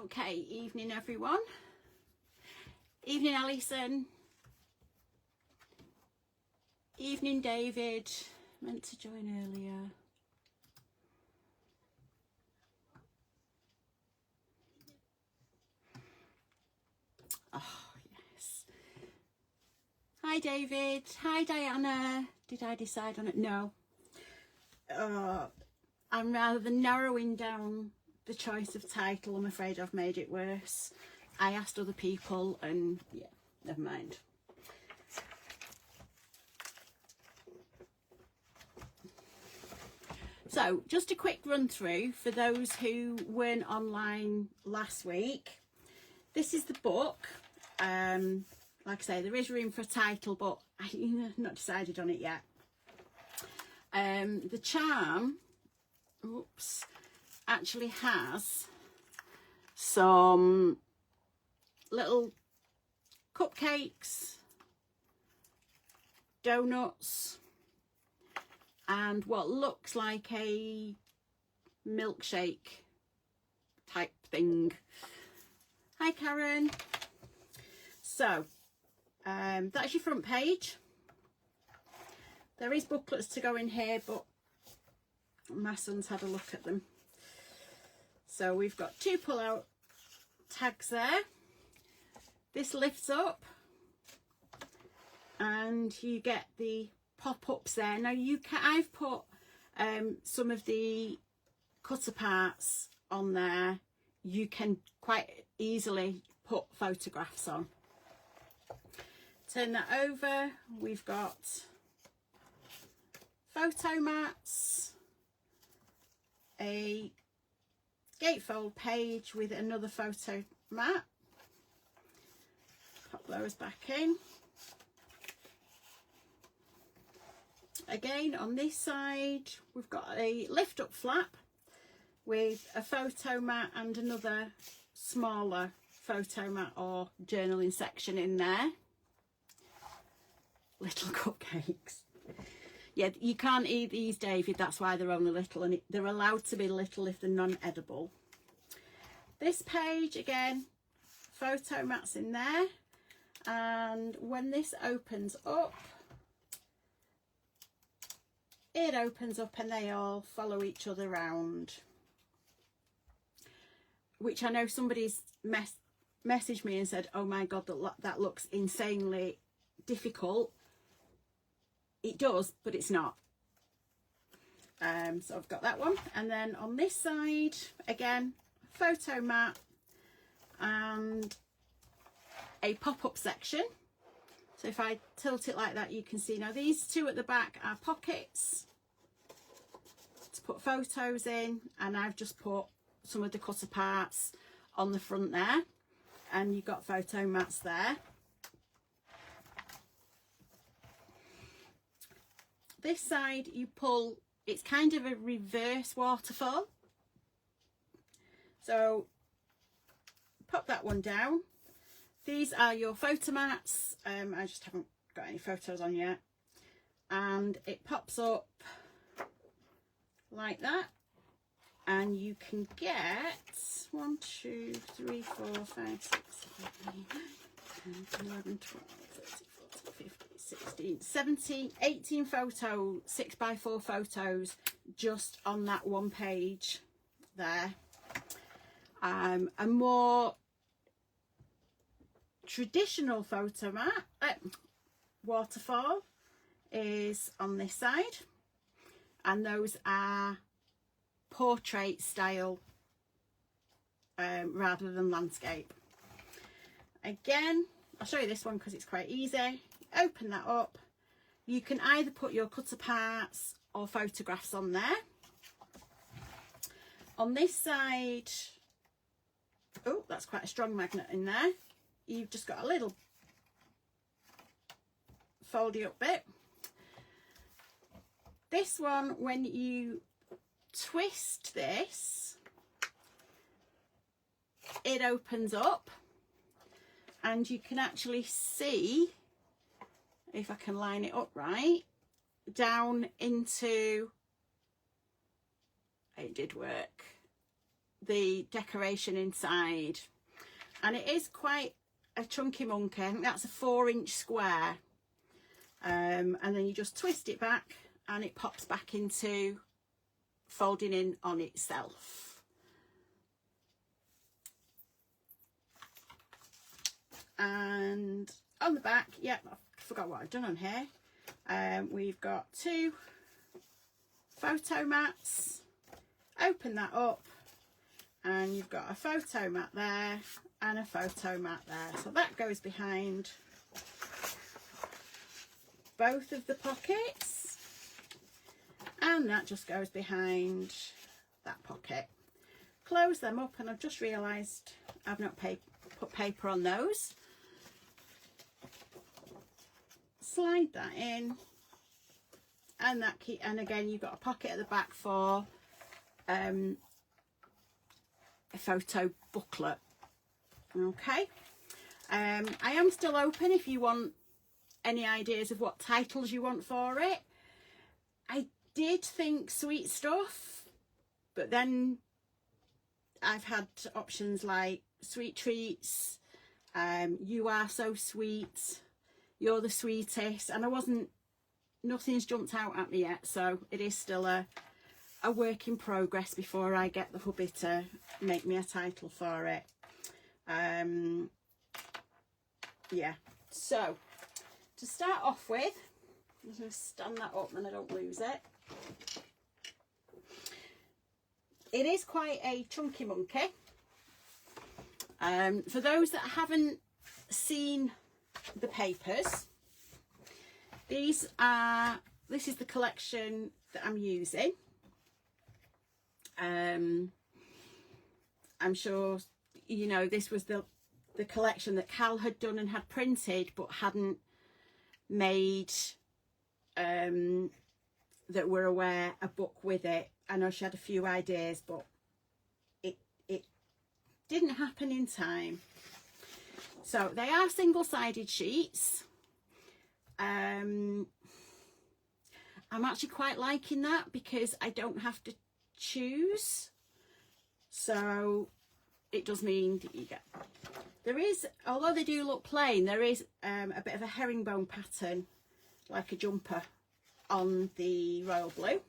Okay, evening everyone. Evening Alison. Evening David. Meant to join earlier. Oh, yes. Hi David. Hi Diana. Did I decide on it? No. I'm rather than narrowing down the choice of title, I'm afraid I've made it worse. I asked other people and yeah, never mind. So just a quick run through for those who weren't online last week. This is the book. Like I say, there is room for a title, but I've not decided on it yet. The charm, actually has some little cupcakes, donuts, and what looks like a milkshake type thing. Hi Karen. So that's your front page. There is booklets to go in here, but my son's had a look at them. So we've got two pull-out tags there. This lifts up and you get the pop-ups there. Now I've put some of the cutter parts on there. You can quite easily put photographs on. Turn that over. We've got photo mats, a gatefold page with another photo mat. Pop those back in. Again, on this side, we've got a lift up flap with a photo mat and another smaller photo mat or journaling section in there. Little cupcakes. Yeah, you can't eat these, David, that's why they're only little, and they're allowed to be little if they're non-edible. This page, again, photo mats in there, and when this opens up, it opens up and they all follow each other around, which I know somebody's messaged me and said, oh my god, that looks insanely difficult. It does, but it's not. So I've got that one, and then on this side again, photo mat and a pop-up section. So if I tilt it like that, you can see now these two at the back are pockets to put photos in, and I've just put some of the cutter parts on the front there, and you've got photo mats there. This side you pull, it's kind of a reverse waterfall. So pop that one down. These are your photo mats. I just haven't got any photos on yet. And it pops up like that. And you can get 1, 2, 3, 4, 5, 6, 7, 8, 9, 10, 11, 12, 13, 14, 15, 16, 17, 18 photos, 6x4 photos just on that one page there. A more traditional photo mat, waterfall, is on this side, and those are portrait style rather than landscape. Again, I'll show you this one because it's quite easy. Open that up. You can either put your cutter parts or photographs on there. On this side, oh, that's quite a strong magnet in there. You've just got a little foldy up bit. This one, when you twist this, it opens up and you can actually see, if I can line it up right, down into, it did work, the decoration inside, and it is quite a chunky monkey. I think that's a 4-inch square, and then you just twist it back and it pops back into folding in on itself. And on the back, I forgot what I've done on here. We've got 2 photo mats. Open that up and you've got a photo mat there and a photo mat there. So that goes behind both of the pockets, and that just goes behind that pocket. Close them up, and I've just realised I've not put paper on those. Slide that in, and and again you've got a pocket at the back for a photo booklet. Okay, I am still open if you want any ideas of what titles you want for it. I did think sweet stuff, but then I've had options like sweet treats, you are so sweet, you're the sweetest, and nothing's jumped out at me yet, so it is still a work in progress before I get the hubby to make me a title for it. Yeah, so to start off with, I'm going to stand that up and I don't lose it. It is quite a chunky monkey. For those that haven't seen the papers, this is the collection that I'm using. I'm sure you know this was the collection that Cal had done and had printed but hadn't made that we're aware a book with it. I know she had a few ideas, but it didn't happen in time. So they are single-sided sheets. I'm actually quite liking that because I don't have to choose, so it does mean that you get, there is, although they do look plain, there is a bit of a herringbone pattern like a jumper on the royal blue.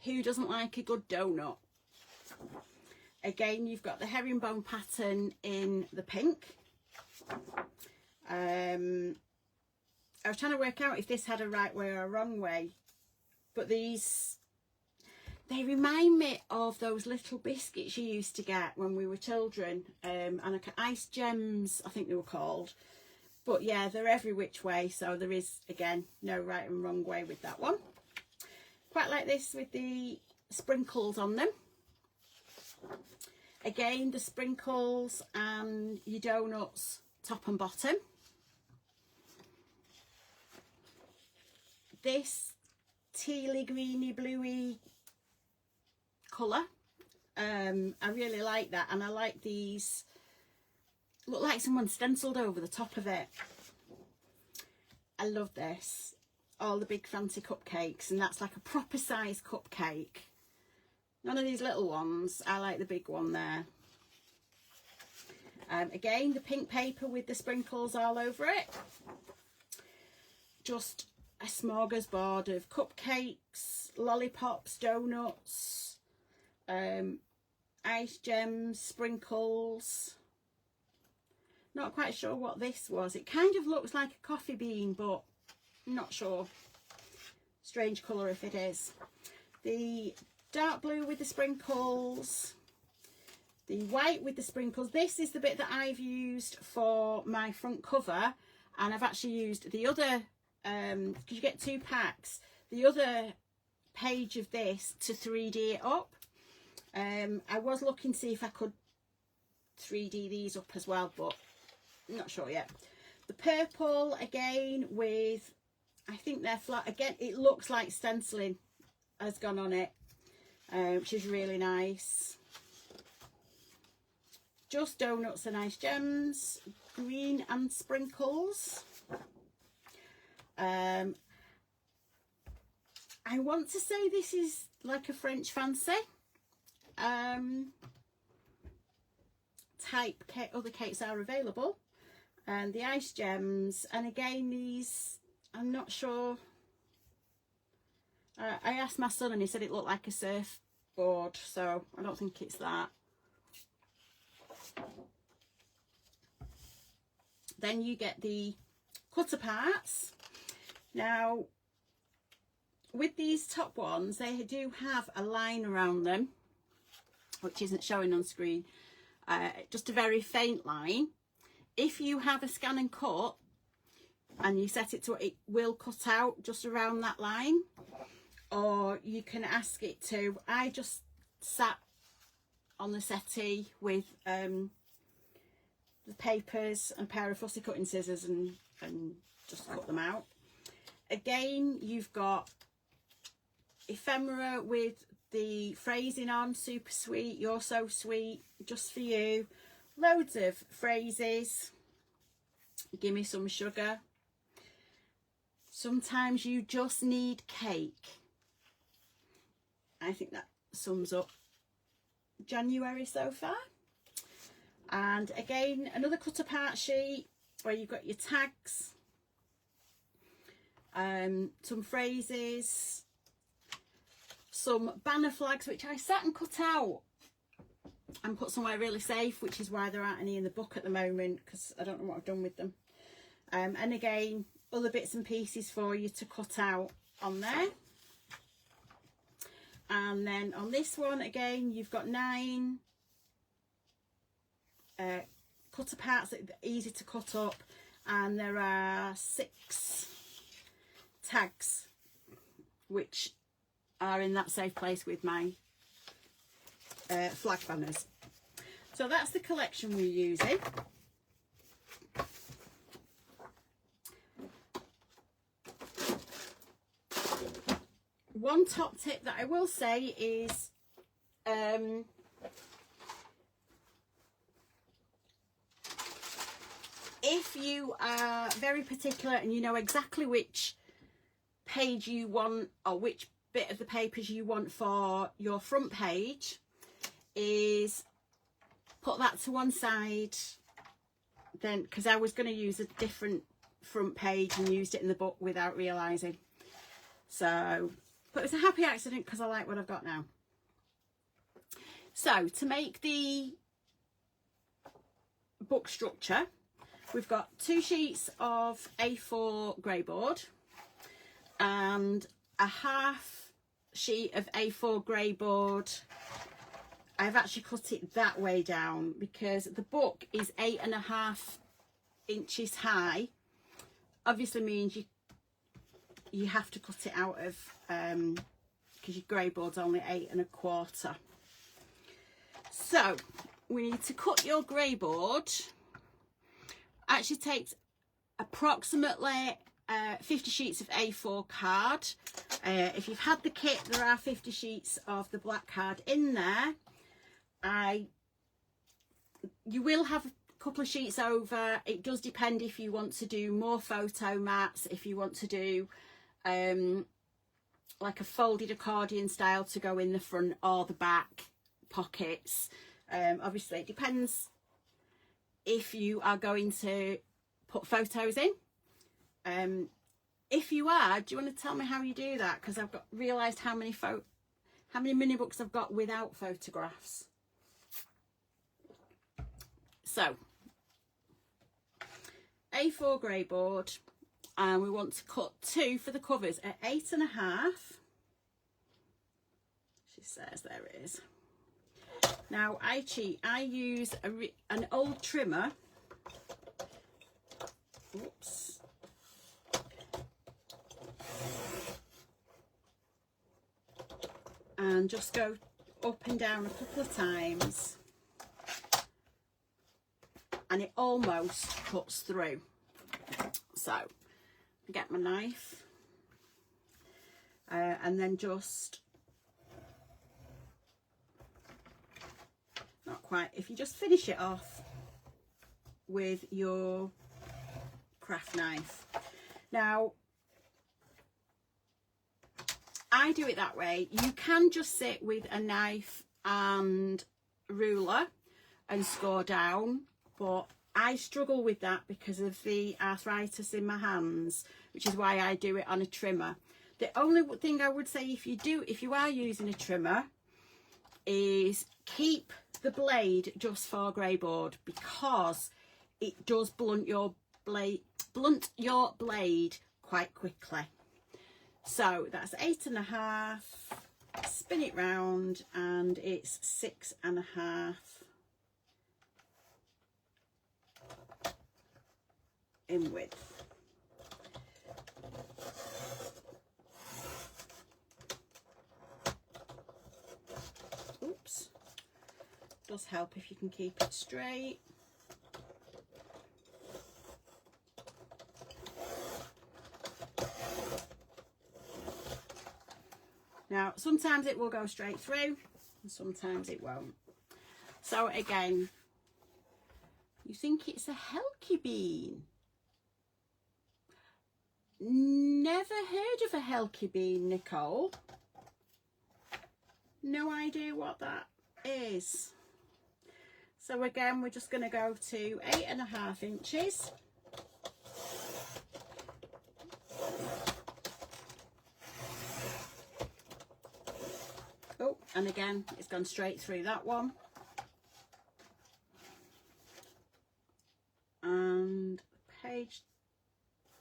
Who doesn't like a good donut? Again, you've got the herringbone pattern in the pink. I was trying to work out if this had a right way or a wrong way, but these, they remind me of those little biscuits you used to get when we were children, and ice gems I think they were called. But yeah, they're every which way, so there is again no right and wrong way with that one. Quite like this with the sprinkles on them. Again, the sprinkles and your donuts top and bottom. This tealy, greeny, bluey colour, I really like that, and I like these, look like someone stenciled over the top of it. I love this. All the big fancy cupcakes, and that's like a proper size cupcake. None of these little ones. I like the big one there. Again, the pink paper with the sprinkles all over it. Just a smorgasbord of cupcakes, lollipops, donuts, ice gems, sprinkles. Not quite sure what this was. It kind of looks like a coffee bean, but I'm not sure. Strange colour if it is. The dark blue with the sprinkles, the white with the sprinkles. This is the bit that I've used for my front cover, and I've actually used the other, because you get 2 packs, the other page of this to 3D it up. I was looking to see if I could 3D these up as well, but I'm not sure yet. The purple again with, I think they're flat. Again, it looks like stenciling has gone on it, which is really nice. Just donuts and ice gems, green and sprinkles. I want to say this is like a French fancy, type cake, other cakes are available, and the ice gems. And again, these, I'm not sure. I asked my son and he said it looked like a surfboard, so I don't think it's that. Then you get the cutter parts. Now, with these top ones, they do have a line around them, which isn't showing on screen, just a very faint line. If you have a scan and cut and you set it to it will cut out just around that line, or you can ask it to. I just sat on the settee with the papers and a pair of fussy cutting scissors and just cut them out. Again, you've got ephemera with the phrasing on, super sweet, you're so sweet, just for you. Loads of phrases, give me some sugar, sometimes you just need cake. I think that sums up January so far. And again, another cut apart sheet where you've got your tags, some phrases, some banner flags, which I sat and cut out and put somewhere really safe, which is why there aren't any in the book at the moment, because I don't know what I've done with them. And again, other bits and pieces for you to cut out on there. And then on this one, again, you've got 9 cut parts that are easy to cut up, and there are 6 tags which are in that safe place with my flag banners. So that's the collection we're using. One top tip that I will say is if you are very particular and you know exactly which page you want, or which bit of the papers you want for your front page, is put that to one side. Then, because I was going to use a different front page and used it in the book without realising. So, but it's a happy accident because I like what I've got now. So, to make the book structure, we've got 2 sheets of A4 grey board and a half sheet of A4 grey board. I've actually cut it that way down because the book is 8.5 inches high. Obviously means you have to cut it out of because your grey board's only 8.25. So we need to cut your grey board. Actually takes approximately 50 sheets of A4 card. If you've had the kit, there are 50 sheets of the black card in there. You will have a couple of sheets over. It does depend if you want to do more photo mats, if you want to do like a folded accordion style to go in the front or the back pockets. Obviously it depends if you are going to put photos in. If you are, do you want to tell me how you do that? Because I've realised how many mini books I've got without photographs. So, A4 grey board, and we want to cut 2 for the covers at 8.5. She says there it is. Now I cheat. I use an old trimmer. Oops. And just go up and down a couple of times, and it almost cuts through. So I get my knife and then just, not quite, if you just finish it off with your craft knife. Now I do it that way. You can just sit with a knife and ruler and score down, but I struggle with that because of the arthritis in my hands, which is why I do it on a trimmer. The only thing I would say if you are using a trimmer is keep the blade just for grey board, because it does blunt your blade quite quickly. So that's 8.5, spin it round, and it's 6.5 in width. Oops, does help if you can keep it straight. Now, sometimes it will go straight through and sometimes it won't. So again, you think it's a Helky bean. Never heard of a Helky bean, Nicole. No idea what that is. So again, we're just going to go to 8.5 inches. Oh, and again, it's gone straight through that one. And page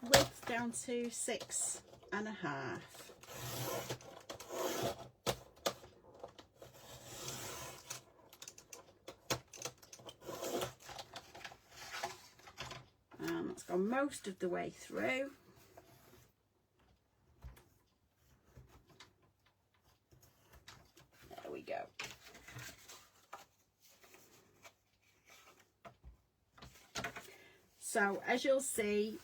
width down to 6.5. And that's gone most of the way through. There we go. So as you'll see,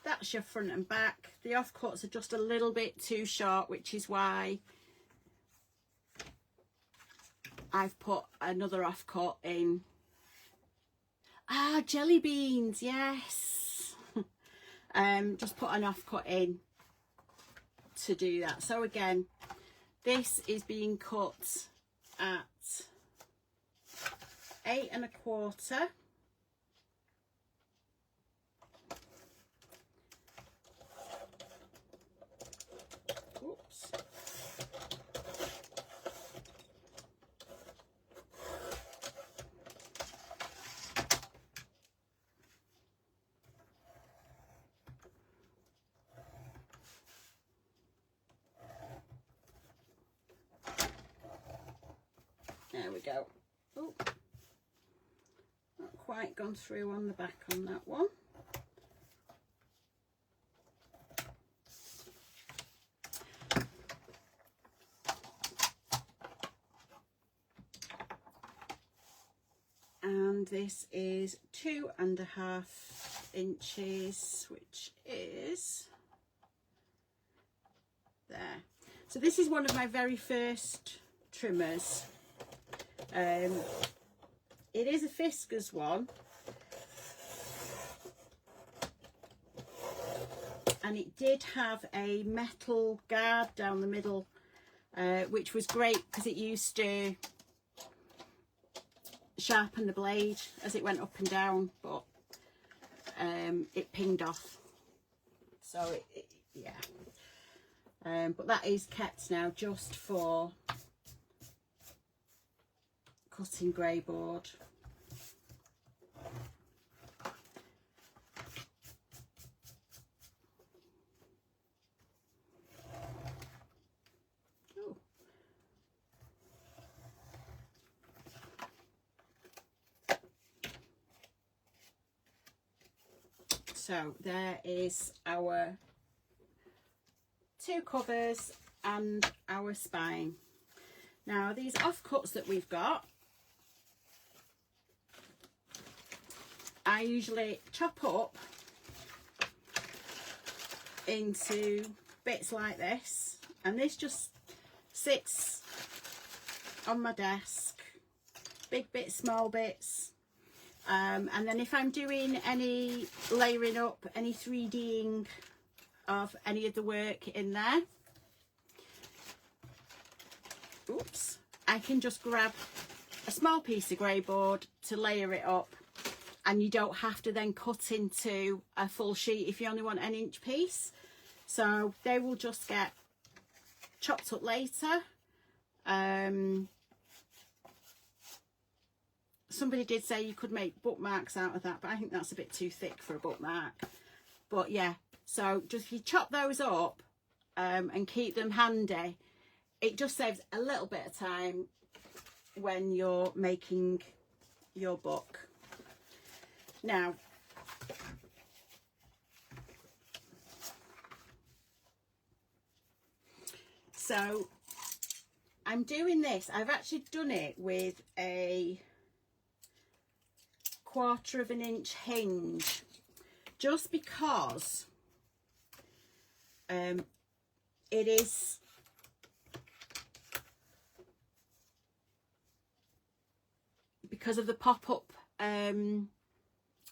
that's your front and back. The offcuts are just a little bit too short, which is why I've put another offcut in. Ah, jelly beans, yes. Just put an offcut in to do that. So again, this is being cut at 8.25. Oops. There we go. Oh, not quite gone through on the back on that one. And this is 2.5 inches, which is there. So this is one of my very first trimmers. It is a Fiskars one, and it did have a metal guard down the middle, which was great because it used to sharpen the blade as it went up and down, but it pinged off. So yeah, but that is kept now just for cutting grey board. Ooh. So there is our two covers and our spine. Now these offcuts that we've got, I usually chop up into bits like this, and this just sits on my desk, big bits, small bits, and then if I'm doing any layering up, any 3Ding of any of the work in there, oops, I can just grab a small piece of grey board to layer it up, and you don't have to then cut into a full sheet if you only want an inch piece. So they will just get chopped up later. Somebody did say you could make bookmarks out of that, but I think that's a bit too thick for a bookmark. But yeah, so just if you chop those up and keep them handy, it just saves a little bit of time when you're making your book. Now, so I'm doing this. I've actually done it with a 1/4 of an inch hinge, just because it is because of the pop-up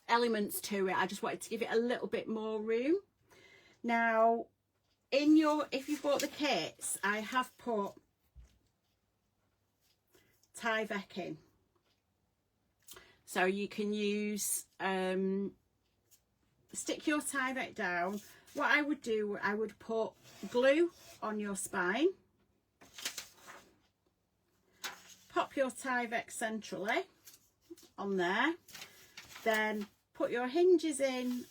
elements to it. I just wanted to give it a little bit more room. Now, if you bought the kits, I have put Tyvek in, so you can use stick your Tyvek down. What I would do, I would put glue on your spine, pop your Tyvek centrally on there, then put your hinges in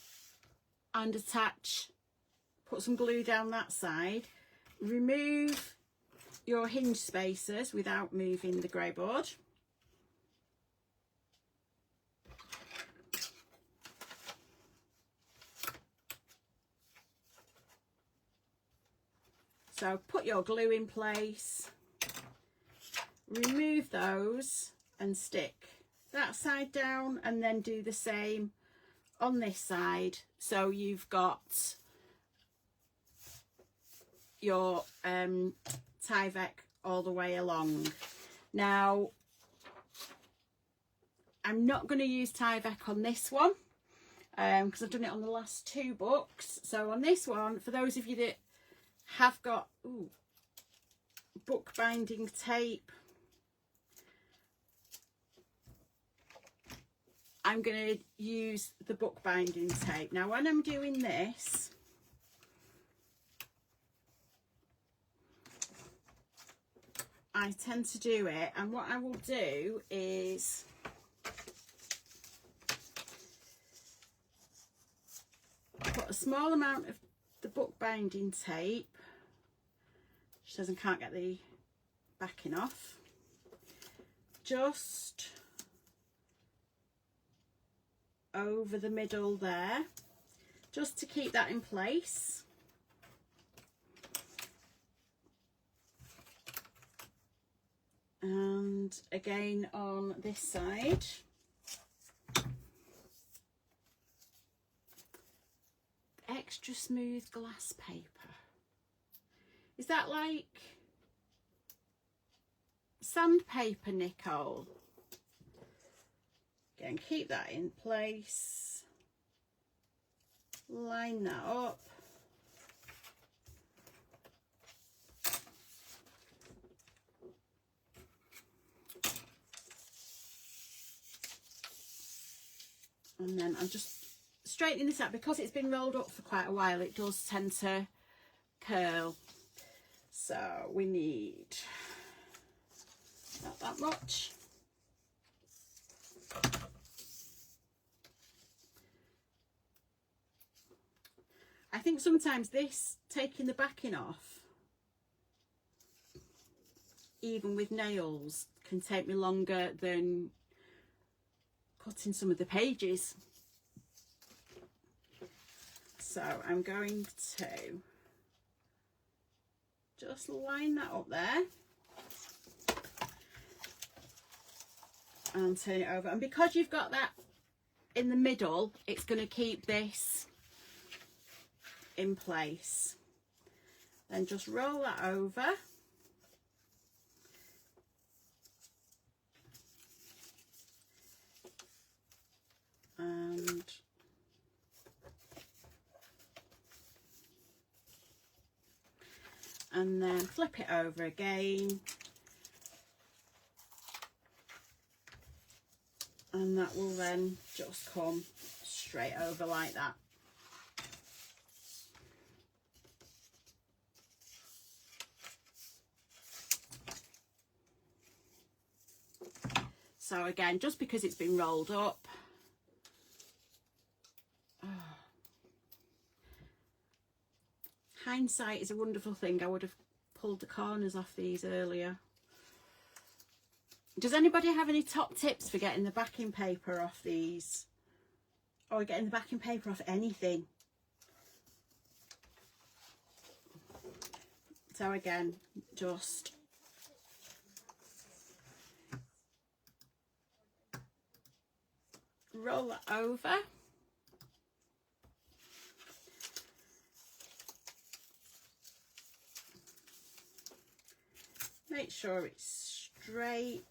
and attach, put some glue down that side, remove your hinge spacers without moving the grey board. So put your glue in place, remove those and stick that side down, and then do the same on this side. So you've got your Tyvek all the way along. Now, I'm not going to use Tyvek on this one because I've done it on the last 2 books. So on this one, for those of you that have got book binding tape, I'm going to use the book binding tape. Now, when I'm doing this, I tend to do it, and what I will do is put a small amount of the book binding tape. She says I can't get the backing off. Just over the middle there, just to keep that in place. And again on this side. Extra smooth glass paper. Is that like sandpaper, Nicole? Again, keep that in place. Line that up. And then I'm just straightening this out because it's been rolled up for quite a while. It does tend to curl. So we need not that much. I think sometimes this taking the backing off, even with nails, can take me longer than cutting some of the pages. So I'm going to just line that up there and turn it over. And because you've got that in the middle, it's going to keep this in place. Then just roll that over. And then flip it over again and that will then just come straight over like that. So again, just because it's been rolled up, hindsight is a wonderful thing. I would have pulled the corners off these earlier. Does anybody have any top tips for getting the backing paper off these, or getting the backing paper off anything? So again, just roll that over. Make sure it's straight.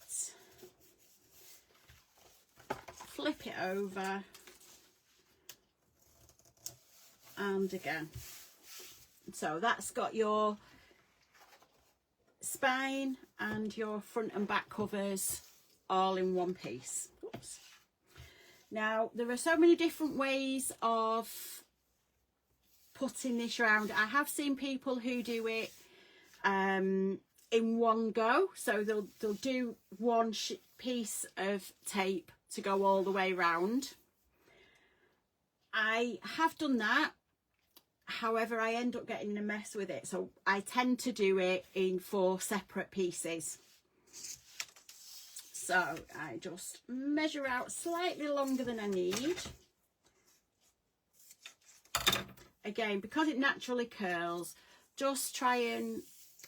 Flip it over. And again. So that's got your spine and your front and back covers all in one piece. Oops. Now, there are so many different ways of putting this round. I have seen people who do it in one go, so they'll do one piece of tape to go all the way round. I have done that, however I end up getting in a mess with it, so I tend to do it in 4 separate pieces. So I just measure out slightly longer than I need. Again, because it naturally curls, just try and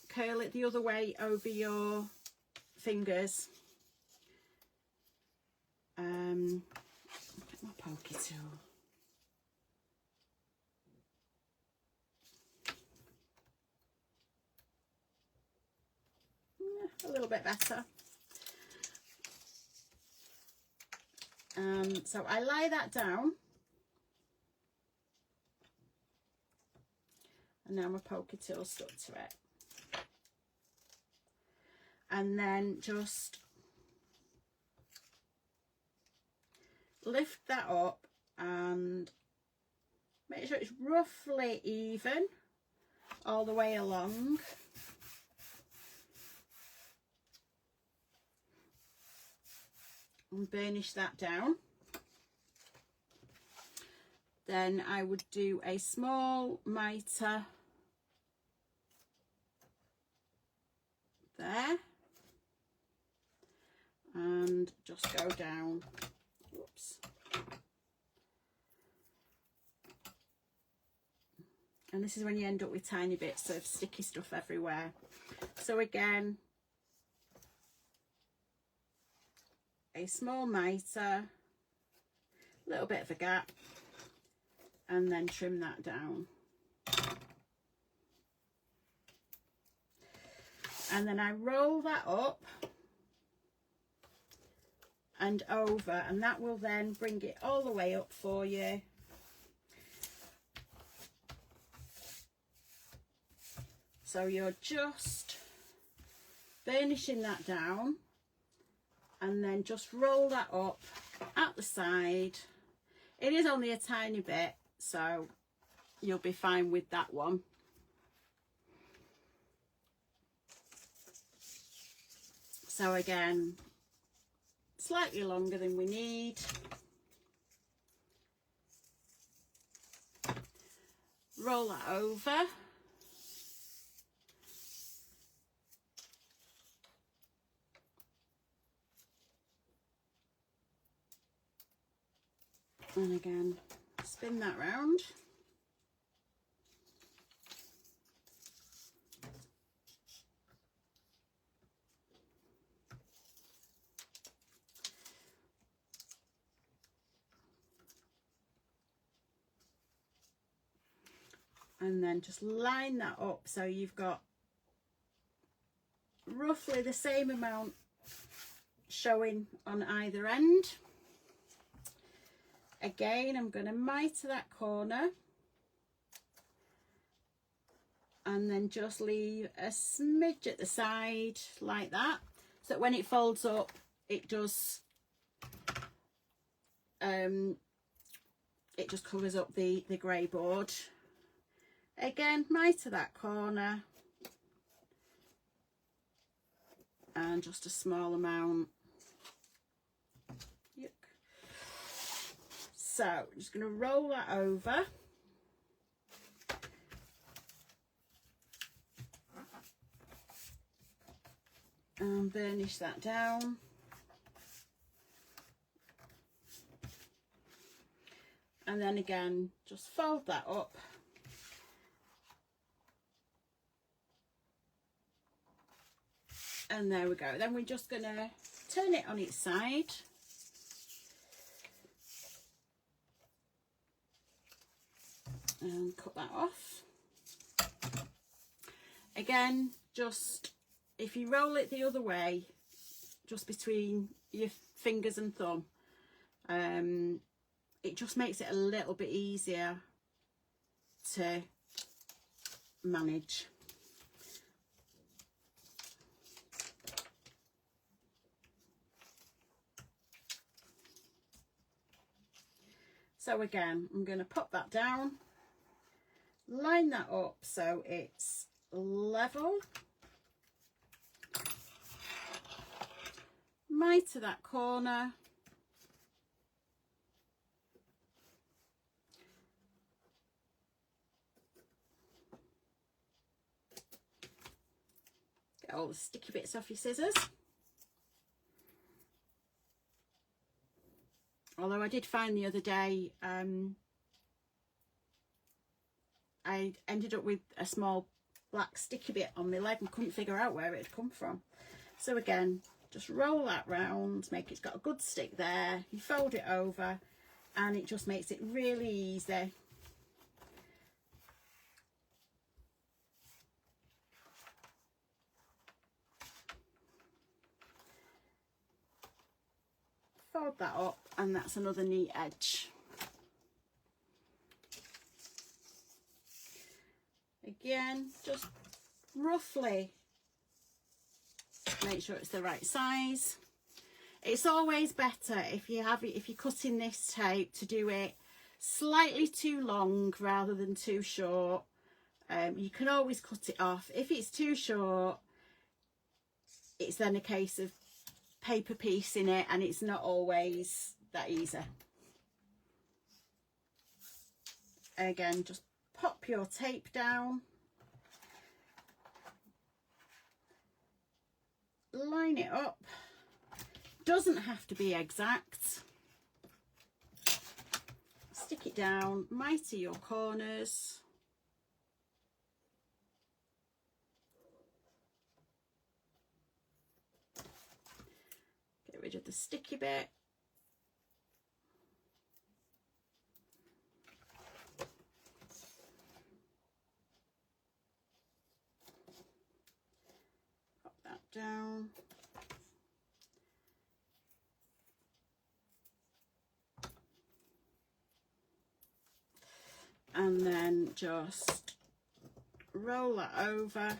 curl it the other way over your fingers. Get my pokey tool. A little bit better. So I lie that down, and now my pokey tool stuck to it, and then just lift that up and make sure it's roughly even all the way along. And burnish that down. Then I would do a small mitre there and just go down. Whoops. And this is when you end up with tiny bits of sticky stuff everywhere. So again, a small mitre, a little bit of a gap, and then trim that down. And then I roll that up and over, and that will then bring it all the way up for you. So you're just burnishing that down, and then just roll that up at the side. It is only a tiny bit, so you'll be fine with that one. So again, slightly longer than we need. Roll that over. And again, spin that round. And then just line that up so you've got roughly the same amount showing on either end. Again, I'm going to mitre that corner and then just leave a smidge at the side like that, so that when it folds up it does it just covers up the grey board. Again, mitre that corner, and just a small amount. Yuck. So I'm just going to roll that over. And burnish that down. And then again, just fold that up. And there we go. Then we're just going to turn it on its side. And cut that off. Again, just if you roll it the other way, just between your fingers and thumb, it just makes it a little bit easier to manage. So again, I'm going to pop that down, line that up so it's level, mitre that corner, get all the sticky bits off your scissors. Although I did find the other day, I ended up with a small black sticky bit on my leg and couldn't figure out where it had come from. So again, just roll that round, make it's got a good stick there. You fold it over and it just makes it really easy. Fold that up and that's another neat edge. Again, just roughly make sure it's the right size. It's always better if you're cutting this tape to do it slightly too long rather than too short. You can always cut it off. If it's too short, it's then a case of paper piecing it, and it's not always that easy. Again, just pop your tape down, line it up. Doesn't have to be exact. Stick it down, mitre your corners. Get rid of the sticky bit. Pop that down. And then just roll that over,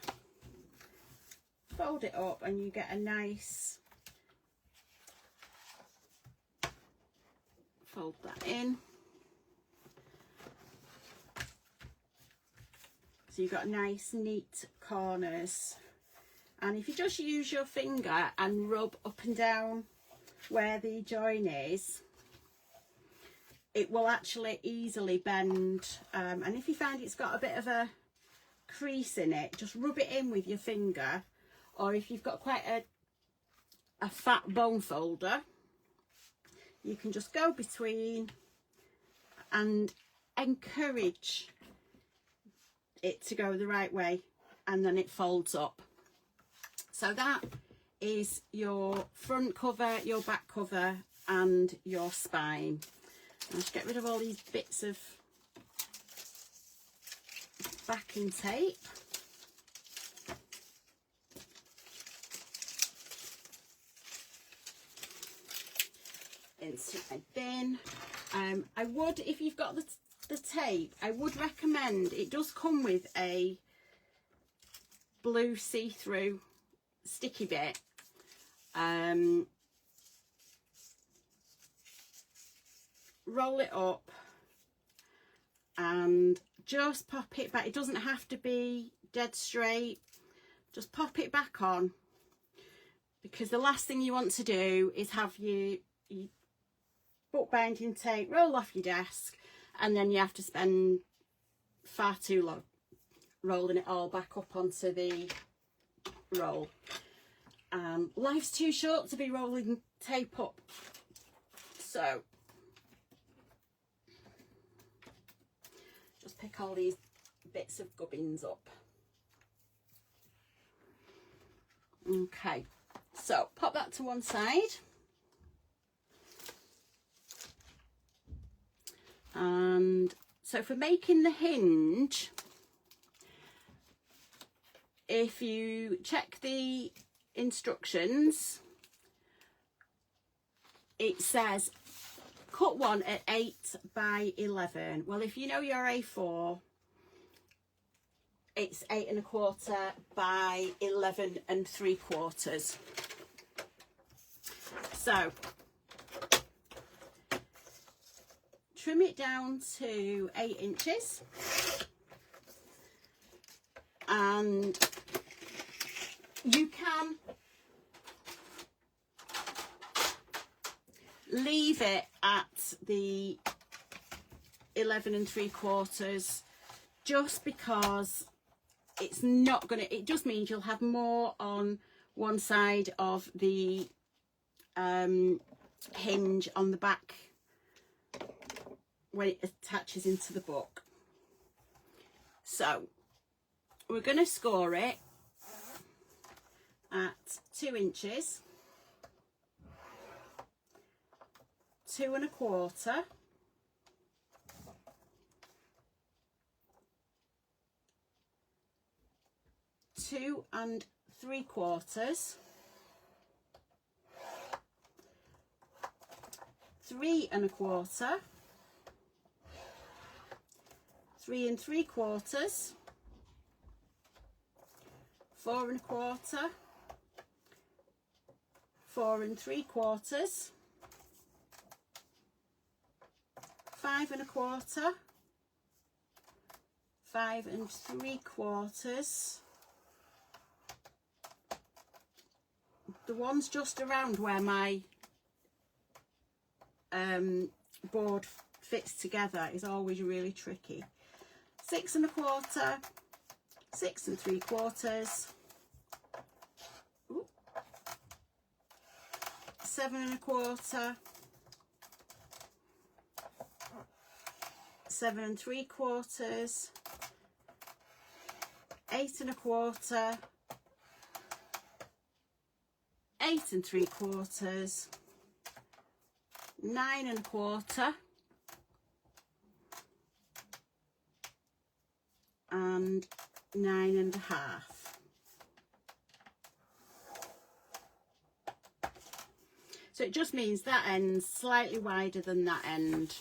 fold it up, and you get a nice, fold that in. So you've got nice neat corners, and if you just use your finger and rub up and down where the join is, it will actually easily bend. And if you find it's got a bit of a crease in it, just rub it in with your finger, or if you've got quite a fat bone folder, you can just go between and encourage it to go the right way, and then it folds up. So that is your front cover, your back cover, and your spine. I'll just get rid of all these bits of backing tape. Into my bin. I would, if you've got the tape, I would recommend, it does come with a blue see-through sticky bit. roll it up and just pop it back. It doesn't have to be dead straight, just pop it back on, because the last thing you want to do is have your bookbinding tape roll off your desk and then you have to spend far too long rolling it all back up onto the roll. Life's too short to be rolling tape up, so just pick all these bits of gubbins up. Okay, so pop that to one side. And so for making the hinge, if you check the instructions, it says cut one at 8 by 11. Well, if you know your A4, it's 8 1/4 by 11 3/4. So trim it down to 8 inches, and you can leave it at the 11 3/4 just because it's not gonna, it just means you'll have more on one side of the hinge on the back when it attaches into the book. So we're going to score it at 2 inches, 2 1/4, 2 3/4, 3 1/4, 3 3/4, 4 1/4, 4 3/4, 5 1/4, 5 3/4. The ones just around where my board fits together is always really tricky. 6 1/4, 6 3/4, 7 1/4, 7 3/4, 8 1/4, 8 3/4, 9 1/4, and 9 1/2. So it just means that end's slightly wider than that end.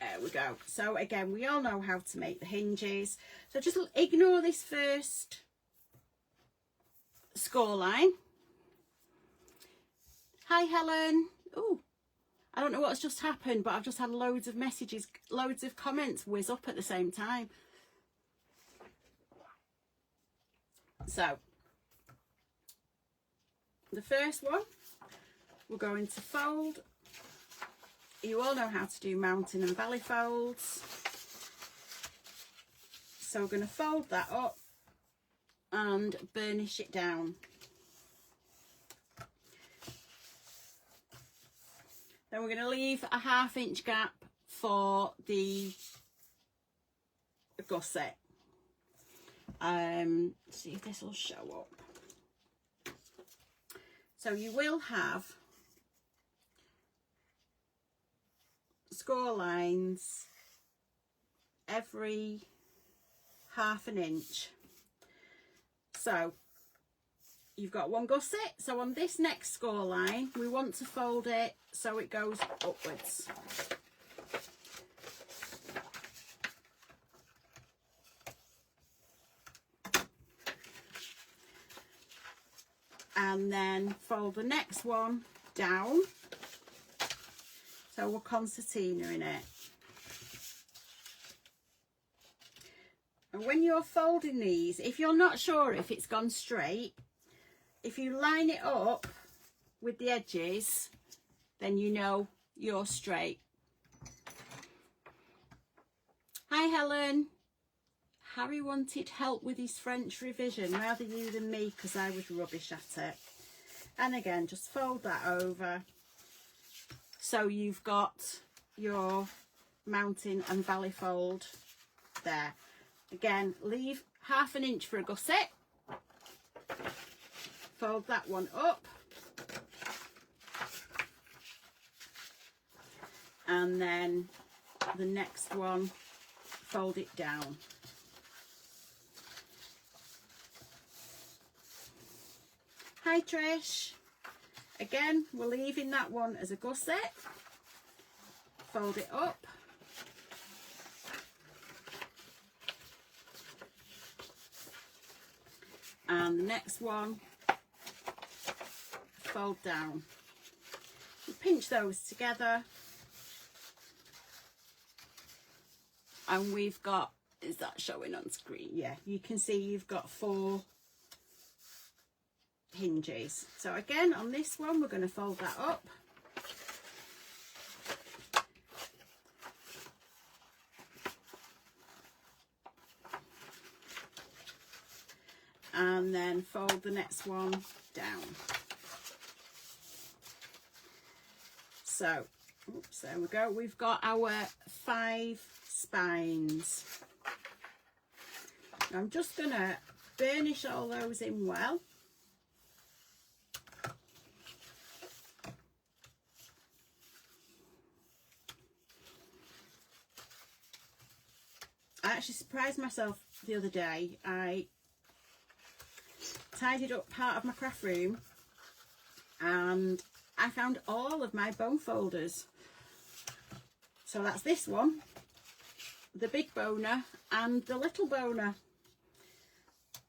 There we go. So again, we all know how to make the hinges. So just ignore this first score line. Hi Helen. Oh, I don't know what's just happened, but I've just had loads of messages, loads of comments whiz up at the same time. So the first one, we're going to fold. You all know how to do mountain and valley folds. So we're going to fold that up and burnish it down. Then we're going to leave a 1/2 inch gap for the gusset. See if this will show up. So you will have score lines every 1/2 inch. So you've got one gusset, so on this next score line we want to fold it so it goes upwards. and then fold the next one down, so we're concertina in it. And when you're folding these, if you're not sure if it's gone straight, if you line it up with the edges, then you know you're straight. Hi Helen. Harry wanted help with his French revision, rather you than me, because I was rubbish at it. And again, just fold that over, so you've got your mountain and valley fold there. Again, leave 1/2 inch for a gusset. Fold that one up. And then the next one, fold it down. Hi Trish. Again, we're leaving that one as a gusset. Fold it up. And the next one, fold down. You pinch those together. And we've got, is that showing on screen? Yeah, you can see you've got 4 hinges. So again, on this one, we're going to fold that up. And then fold the next one down. So, oops, there we go. We've got our 5 spines. I'm just going to burnish all those in well. I actually surprised myself the other day. I tidied up part of my craft room and I found all of my bone folders. So that's this one, the big boner and the little boner,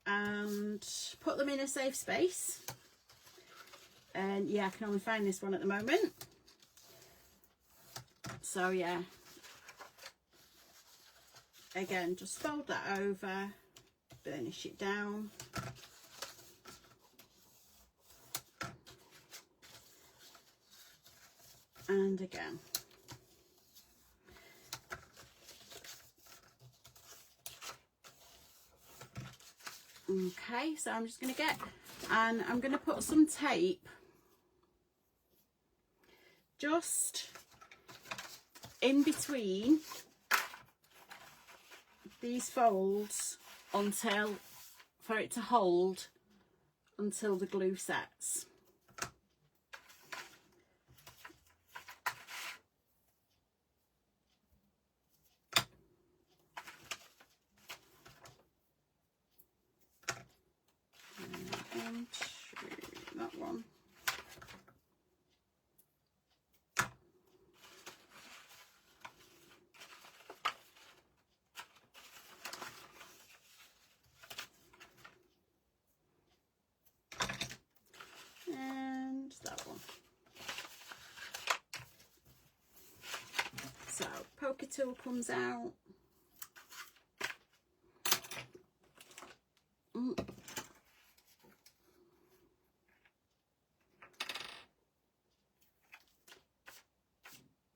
and put them in a safe space. And yeah, I can only find this one at the moment. So yeah, again, just fold that over, burnish it down. And again. Okay, so I'm just going to and I'm going to put some tape just in between these folds for it to hold until the glue sets. That one. And that one. So poker tool comes out.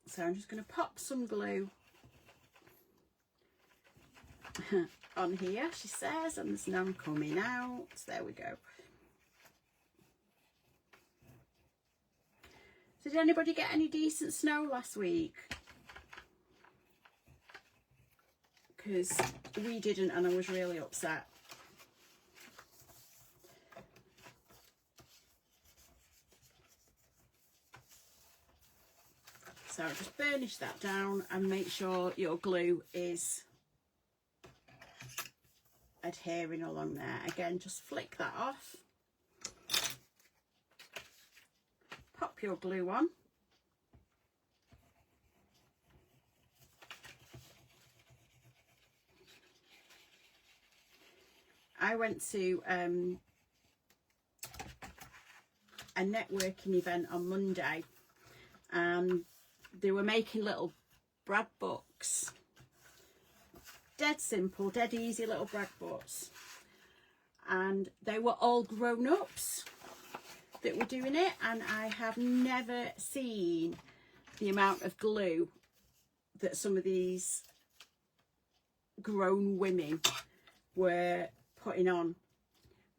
So I'm just going to pop some glue on here, she says, and there's none coming out. There we go. Did anybody get any decent snow last week? Because we didn't, and I was really upset. So just burnish that down and make sure your glue is adhering along there. Again, just flick that off. Pop your glue on. I went to a networking event on Monday, and they were making little brag books. Dead simple, dead easy little brag books. And they were all grown-ups that were doing it, and I have never seen the amount of glue that some of these grown women were putting on.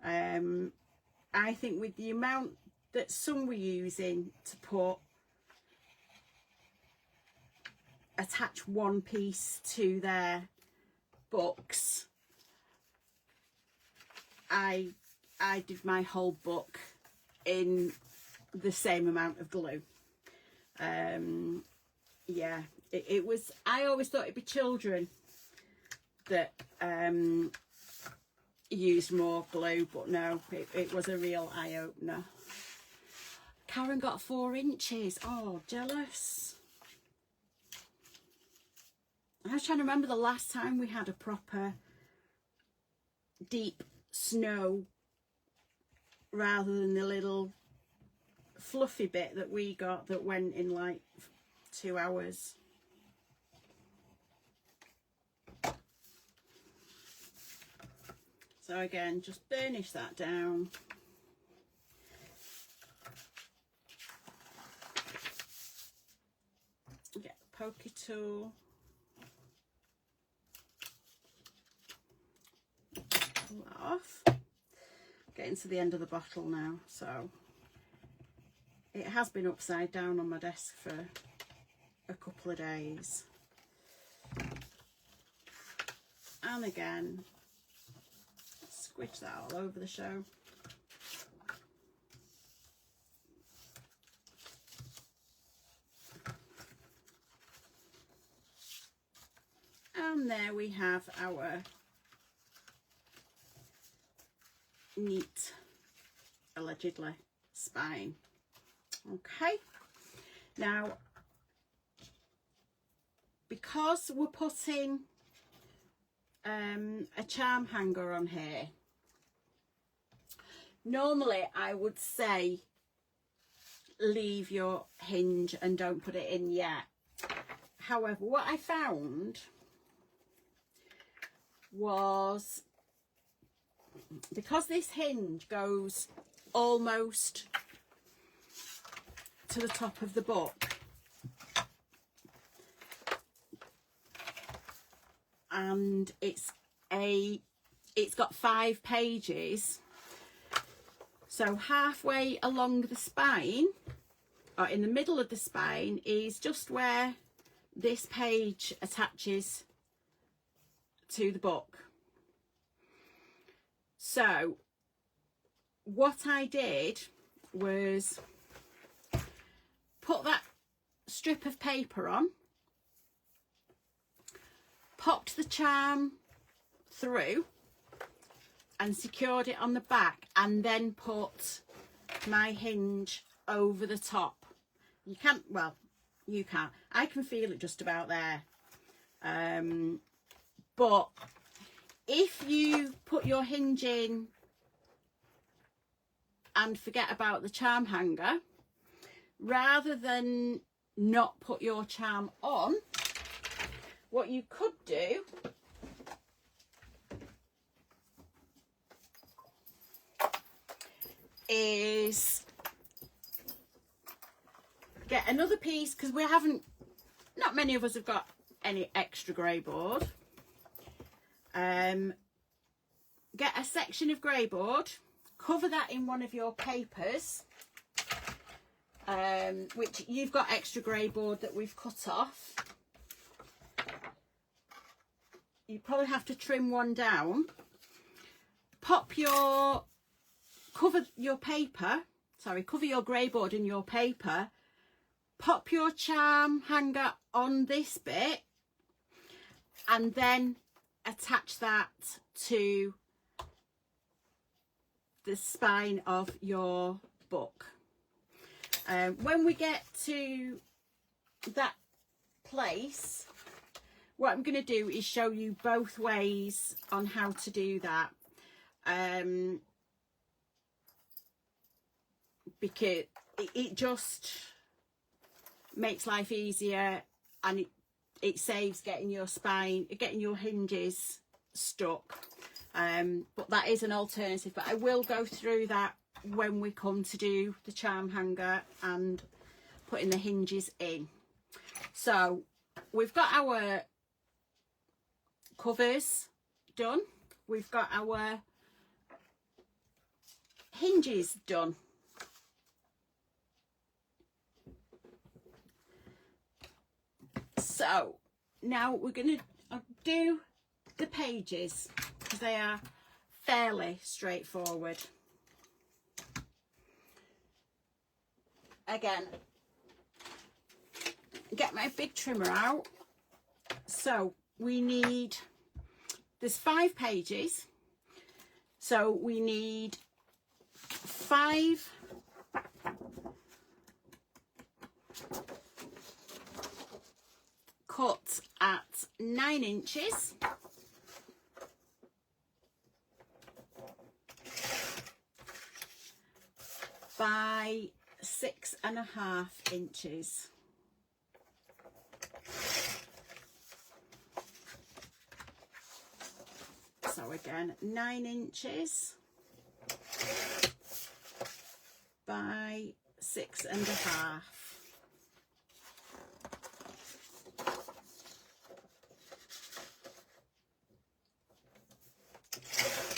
I think with the amount that some were using to attach one piece to their books, I did my whole book in the same amount of glue. Yeah, it was, I always thought it'd be children that used more glue, but no, it was a real eye-opener. Karen got 4 inches. Oh, jealous. I was trying to remember the last time we had a proper deep snow rather than the little fluffy bit that we got that went in like 2 hours. So again, just burnish that down. Get the pokey tool. Pull that off. Getting to the end of the bottle now, so it has been upside down on my desk for a couple of days. And again, squish that all over the show. And there we have our neat, allegedly, spine. Okay, now because we're putting a charm hanger on here, normally I would say leave your hinge and don't put it in yet. However, what I found was, because this hinge goes almost to the top of the book, and it's got 5 pages, so halfway along the spine, or in the middle of the spine, is just where this page attaches to the book. So what I did was put that strip of paper on, popped the charm through and secured it on the back, and then put my hinge over the top. You can't, well, you can't, I can feel it just about there. But if you put your hinge in and forget about the charm hanger, rather than not put your charm on, what you could do is get another piece, because we haven't, not many of us have got any extra grey board. Get a section of grey board, cover that in one of your papers, which you've got extra grey board that we've cut off. You probably have to trim one down. Cover your grey board in your paper, pop your charm hanger on this bit, and then attach that to the spine of your book. When we get to that place, what I'm going to do is show you both ways on how to do that. because it just makes life easier, and it saves getting your hinges stuck. But that is an alternative, but I will go through that when we come to do the charm hanger and putting the hinges in. So we've got our covers done, we've got our hinges done. So now we're going to do the pages, because they are fairly straightforward. Again, get my big trimmer out. So we need, there's 5 pages, so we need 5 cut at 9 inches, by 6.5 inches. So again, 9 inches by 6.5.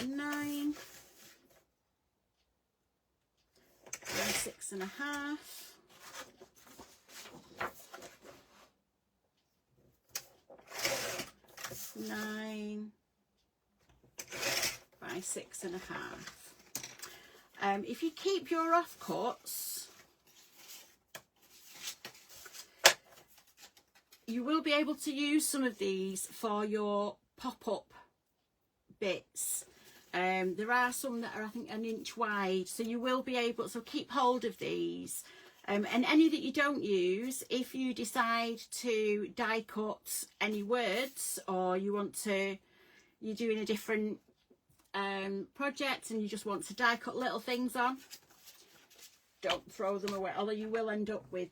Nine by 6.5. 9 by 6.5. If you keep your offcuts, you will be able to use some of these for your pop-up bits. There are some that are, I think, 1 inch wide, so you will be able, so keep hold of these. And any that you don't use, if you decide to die cut any words, or you want to, you're doing a different project and you just want to die cut little things on, don't throw them away, although you will end up with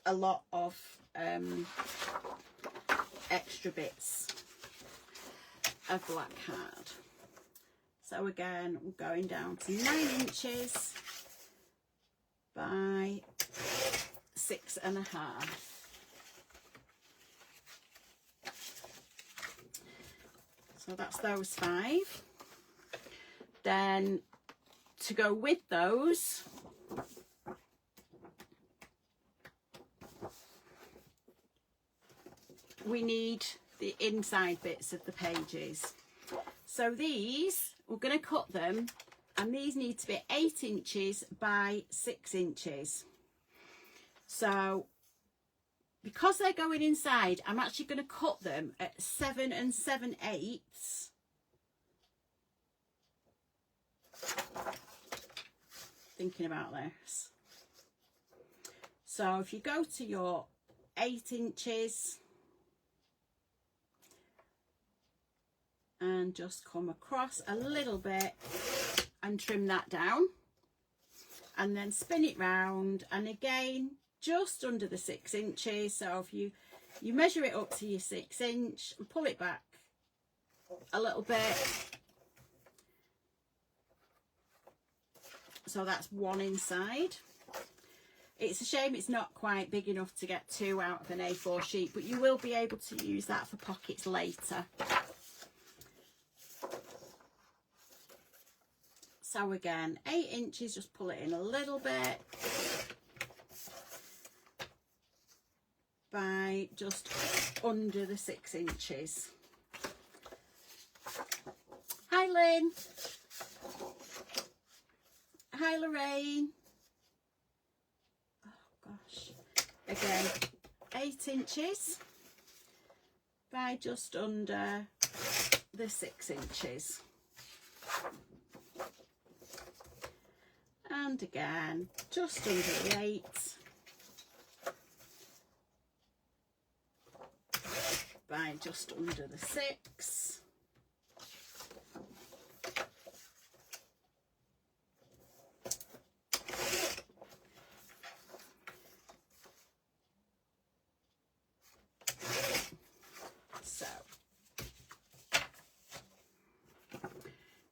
a lot of extra bits of black card. So again, we're going down to 9 inches by 6.5. So that's those 5. Then to go with those, we need the inside bits of the pages. So these, we're going to cut them, and these need to be 8 inches by 6 inches. So because they're going inside, I'm actually going to cut them at 7 7/8. Thinking about this. So if you go to your 8 inches and just come across a little bit and trim that down, and then spin it round, and again just under the 6 inches. So if you measure it up to your 6 inch and pull it back a little bit, so that's 1 inside. It's a shame it's not quite big enough to get 2 out of an A4 sheet, but you will be able to use that for pockets later. So again, 8 inches, just pull it in a little bit by just under the 6 inches. Hi Lynn. Hi Lorraine. Oh gosh. Again, 8 inches by just under the 6 inches. And again, just under the 8 by just under the 6.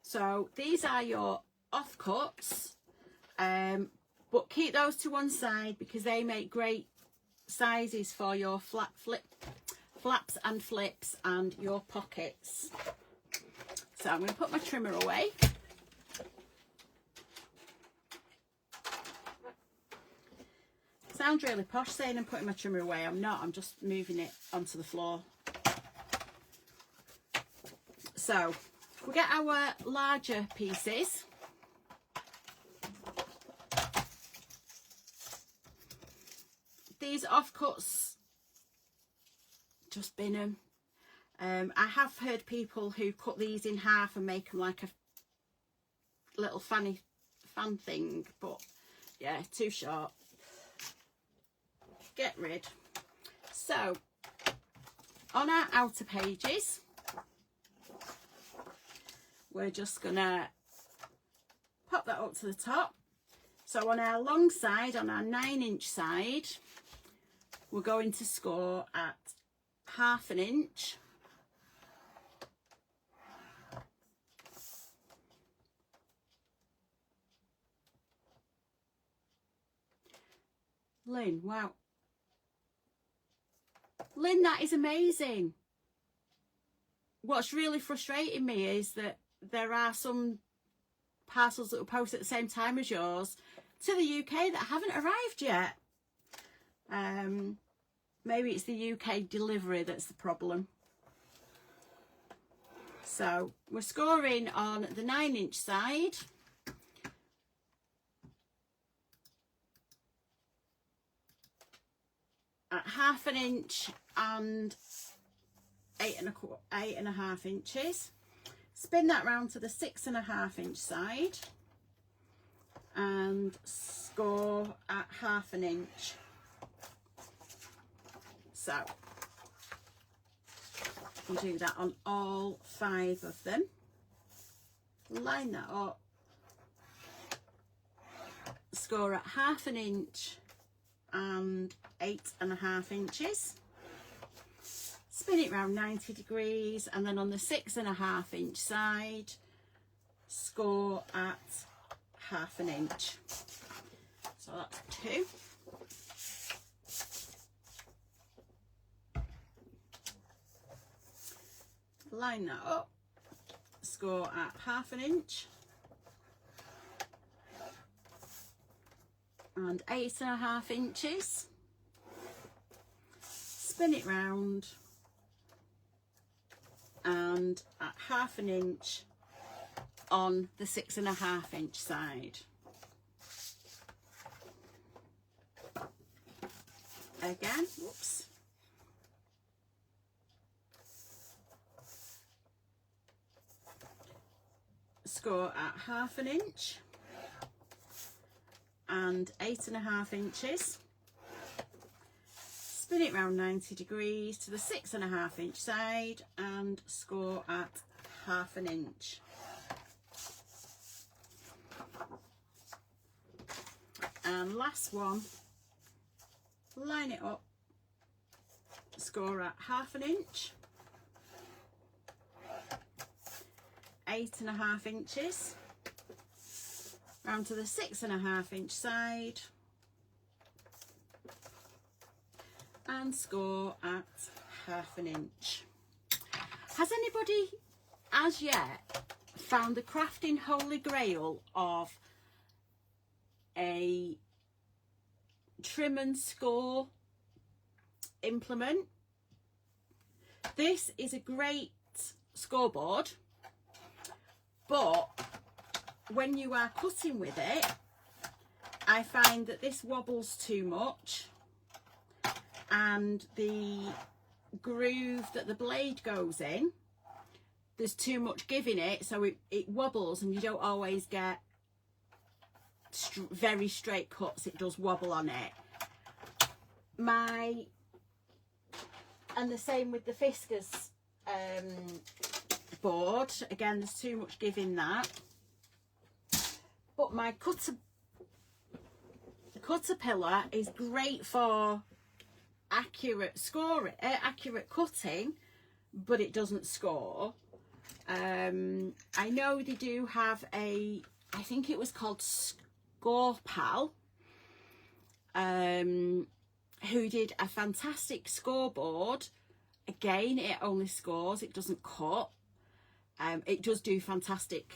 So these are your offcuts, but keep those to one side because they make great sizes for your flaps and flips and your pockets. So I'm going to put my trimmer away. Sounds really posh saying I'm putting my trimmer away. I'm not, I'm just moving it onto the floor. So we get our larger pieces. These offcuts, just bin them. I have heard people who cut these in half and make them like a little fan thing, but yeah, too short. Get rid. So on our outer pages, we're just gonna pop that up to the top. So on our long side, on our 9-inch side, we're going to score at 1/2 inch. Lynn, wow. Lynn, that is amazing. What's really frustrating me is that there are some parcels that were posted at the same time as yours to the UK that haven't arrived yet. Maybe it's the UK delivery that's the problem. So we're scoring on the 9-inch side. At 1/2 inch and 8.5 inches. Spin that round to the 6.5 inch side and score at 1/2 inch. So we'll do that on all 5 of them. Line that up, score at 1/2 inch and 8.5 inches. Spin it round 90 degrees, and then on the 6.5 inch side, score at 1/2 inch. So that's 2. Line that up, score at 1/2 inch and 8.5 inches. Spin it round and at 1/2 inch on the 6.5 inch side. Again, whoops. Score at 1/2 inch and 8.5 inches. Spin it round 90 degrees to the 6.5 inch side and score at 1/2 inch. And last one, line it up, score at 1/2 inch, 8.5 inches, round to the 6.5 inch side and score at 1/2 inch. Has anybody as yet found the crafting holy grail of a trim and score implement? This is a great scoreboard, but when you are cutting with it, I find that this wobbles too much, and the groove that the blade goes in, there's too much give in it, so it wobbles and you don't always get very straight cuts. It does wobble on it. And the same with the Fiskars board. Again, there's too much give in that. But my Caterpillar is great for accurate cutting, but it doesn't score. I know they do have I think it was called Scorepal, who did a fantastic scoreboard. Again, it only scores, it doesn't cut. It does do fantastic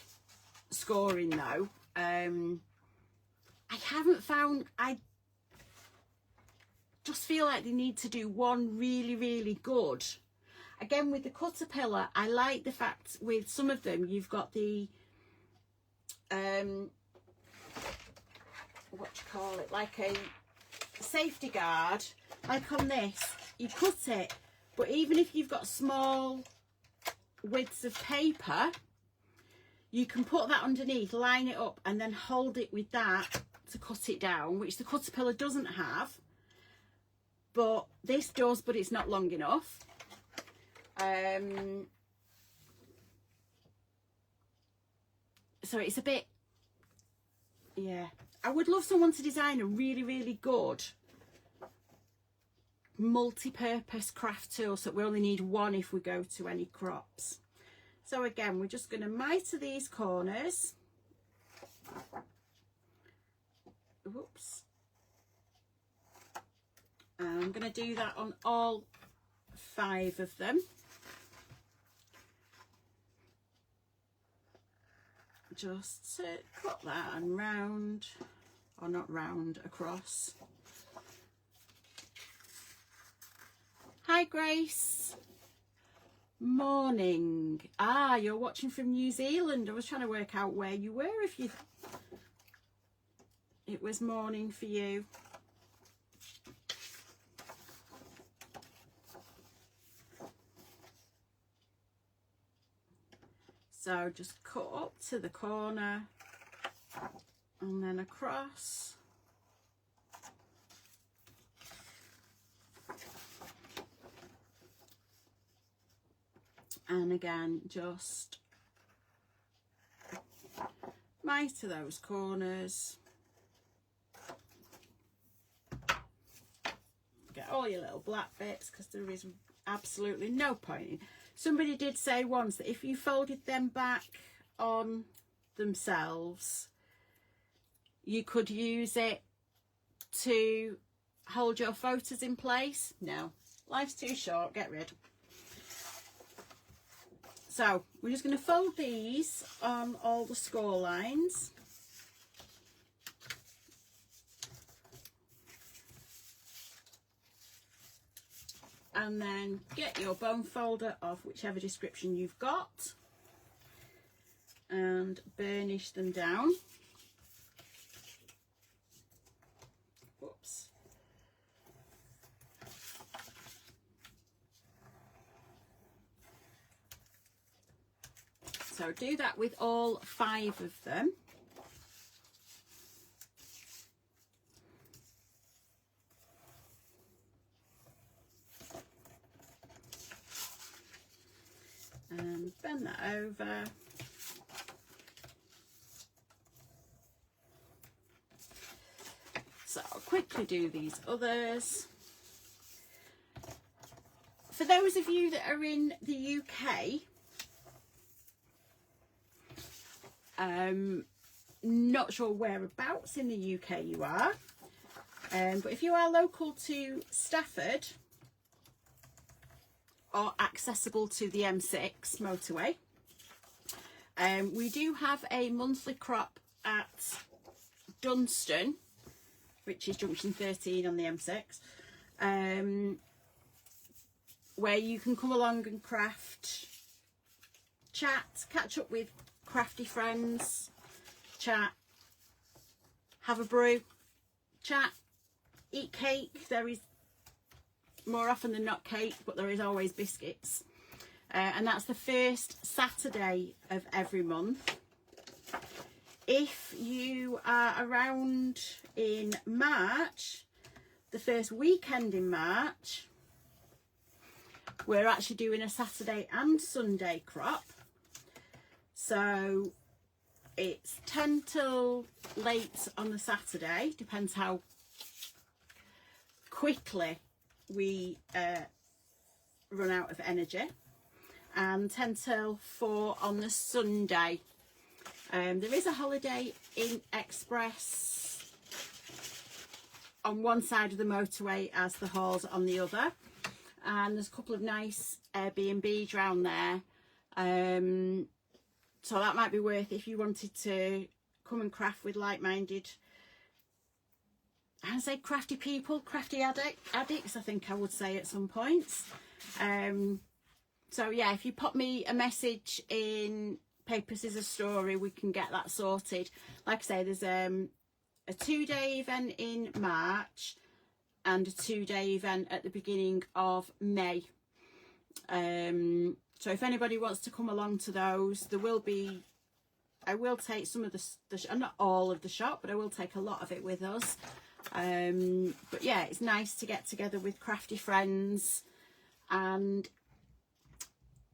scoring though. I haven't found, I just feel like they need to do one really good. Again, with the Caterpillar, I like the fact with some of them you've got the what do you call it, like a safety guard. Like on this, you cut it, but even if you've got small widths of paper, you can put that underneath, line it up, and then hold it with that to cut it down, which the Caterpillar doesn't have, but this does, but it's not long enough. So it's a bit, yeah, I would love someone to design a really good multi-purpose craft tool, so we only need one if we go to any crops. So again, we're just going to miter these corners. Whoops. And I'm going to do that on all 5 of them. Just to cut that and round, or not round, across. Hi Grace. Morning. Ah, you're watching from New Zealand. I was trying to work out where you were, if you, it was morning for you. So just cut up to the corner and then across. And again, just miter those corners. Get all your little black bits, because there is absolutely no point in. Somebody did say once that if you folded them back on themselves, you could use it to hold your photos in place. No, life's too short, get rid. So we're just going to fold these on all the score lines. And then get your bone folder of whichever description you've got and burnish them down. Whoops. So do that with all 5 of them. And bend that over. So I'll quickly do these others. For those of you that are in the UK, not sure whereabouts in the UK you are, but if you are local to Stafford or accessible to the M6 motorway, we do have a monthly crop at Dunstan, which is junction 13 on the M6, where you can come along and craft, chat, catch up with crafty friends, chat, have a brew, chat, eat cake. There is more often than not cake, but there is always biscuits, and that's the first Saturday of every month. If you are around in March, the first weekend in March, we're actually doing a Saturday and Sunday crop. So it's 10 till late on the Saturday, depends how quickly we run out of energy. and 10 till 4 on the Sunday. There is a holiday in Express on one side of the motorway as the halls on the other, and there's a couple of nice Airbnbs around there, so that might be worth if you wanted to come and craft with like-minded, I say crafty people, crafty addicts I think I would say at some points. So yeah, if you pop me a message in Paper Scissors Story, we can get that sorted. Like I say, there's a 2-day event in March and a 2-day event at the beginning of May. So if anybody wants to come along to those, there will be, I will take some of the not all of the shop, but I will take a lot of it with us. But yeah, it's nice to get together with crafty friends, and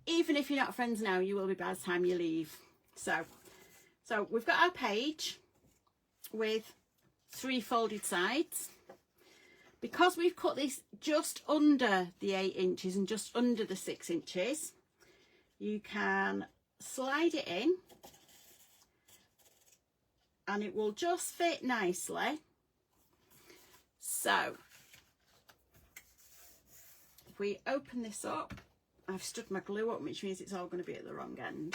even if you're not friends now, you will be by the time you leave. So we've got our page with 3 folded sides. Because we've cut this just under the 8 inches and just under the 6 inches, you can slide it in and it will just fit nicely. So if we open this up, I've stood my glue up, which means it's all going to be at the wrong end.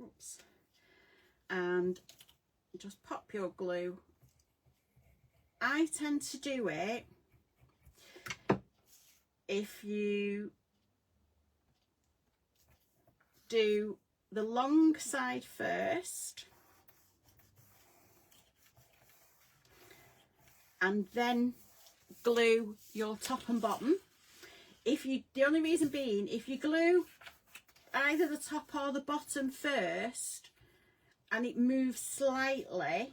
Oops. And just pop your glue. I tend to do it if you do the long side first and then glue your top and bottom. The only reason being, if you glue either the top or the bottom first and it moves slightly,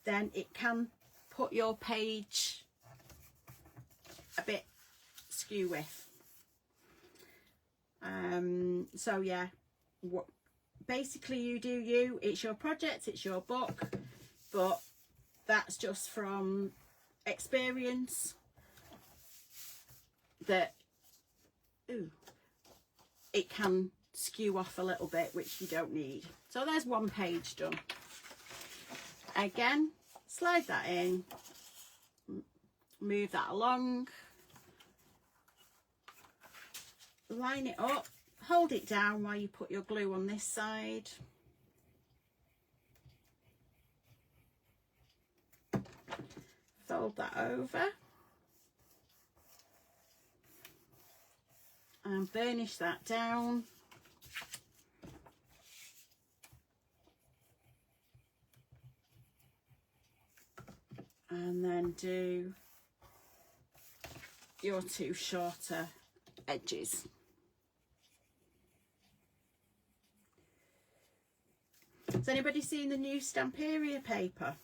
then it can put your page a bit skew with. So yeah, what basically you do you, it's your project, it's your book, but that's just from experience that it can skew off a little bit, which you don't need. So there's one page done. Again, slide that in, move that along, line it up, hold it down while you put your glue on this side. Fold that over and burnish that down. And then do your 2 shorter edges. Has anybody seen the new Stamperia paper?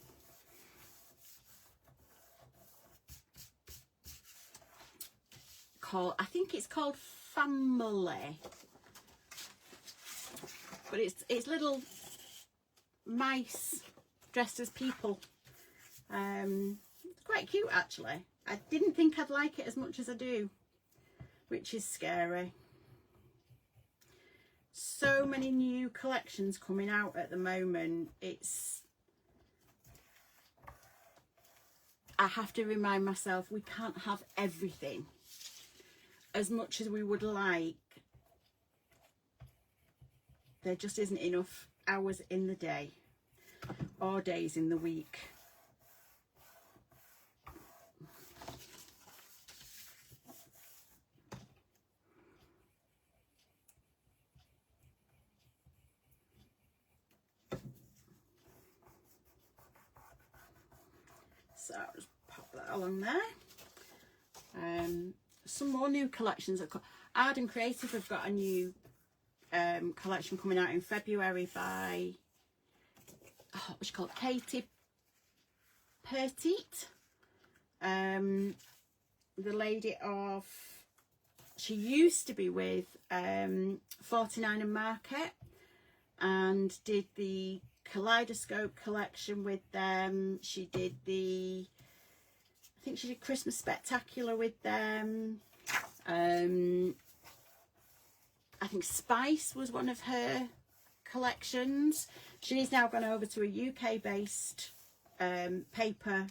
I think it's called Family, but it's little mice dressed as people. It's quite cute actually. I didn't think I'd like it as much as I do, which is scary. So many new collections coming out at the moment. I have to remind myself we can't have everything as much as we would like. There just isn't enough hours in the day or days in the week. So I'll just pop that along there. Some more new collections. Art and Creative have got a new collection coming out in February by what's she called, Katie Petite. The lady of, she used to be with 49 and Market and did the Kaleidoscope collection with them. She did the think she did Christmas Spectacular with them. I think Spice was one of her collections. She's now gone over to a UK based paper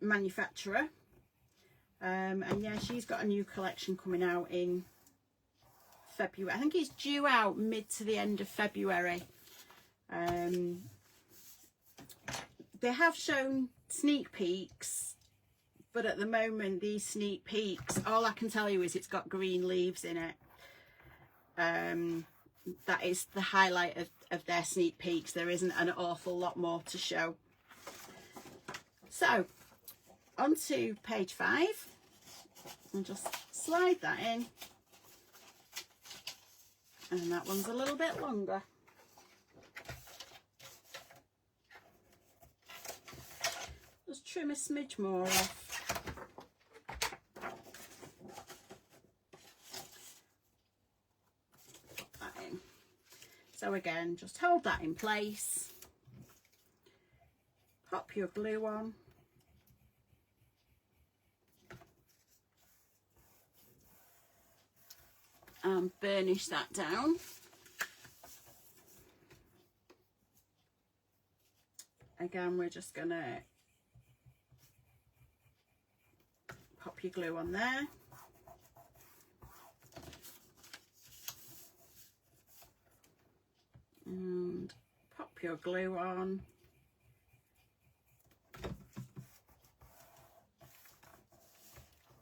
manufacturer, and yeah, she's got a new collection coming out in February. I think it's due out mid to the end of February. They have shown sneak peeks, but at the moment these sneak peeks, all I can tell you is it's got green leaves in it. That is the highlight of their sneak peeks. There isn't an awful lot more to show. So on to page 5. I'll just slide that in, and that one's a little bit longer. Just trim a smidge more off. Put that in. So again, just hold that in place. Pop your glue on. And burnish that down. Again, we're just going to pop your glue on there. And pop your glue on.